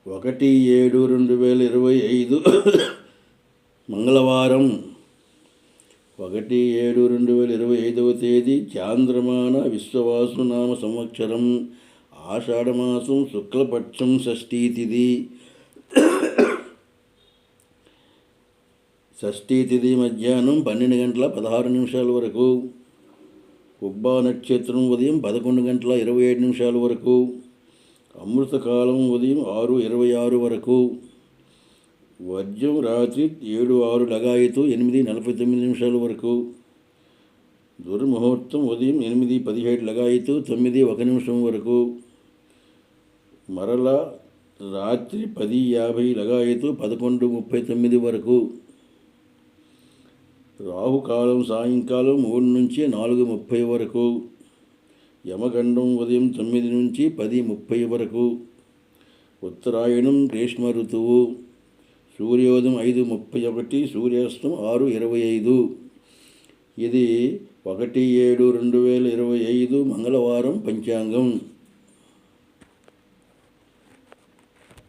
1/7/2025 మంగళవారం. 1/7/2025 తేదీ చాంద్రమాన విశ్వవాసునామ సంవత్సరం ఆషాఢమాసం శుక్లపక్షం షష్ఠీ తిథి. షష్ఠీ తిథి మధ్యాహ్నం 12:16 వరకు. ఉబ్బా నక్షత్రం ఉదయం 11:27 వరకు. అమృతకాలం ఉదయం 6:26 వరకు. వర్జ్యం రాత్రి 7:06 లగాయతు 8:49 వరకు. దుర్ముహూర్తం ఉదయం 8:17 లగాయతు 9:01 వరకు. మరల రాత్రి 10:50 లగాయతు 11:39 వరకు. రాహుకాలం సాయంకాలం 3 నుంచి 4:30 వరకు. యమగండం ఉదయం 9 నుంచి 10:30 వరకు. ఉత్తరాయణం గ్రీష్మ ఋతువు. సూర్యోదయం 5:31, సూర్యాస్తం 6:25. ఇది 1/7/2025 మంగళవారం పంచాంగం.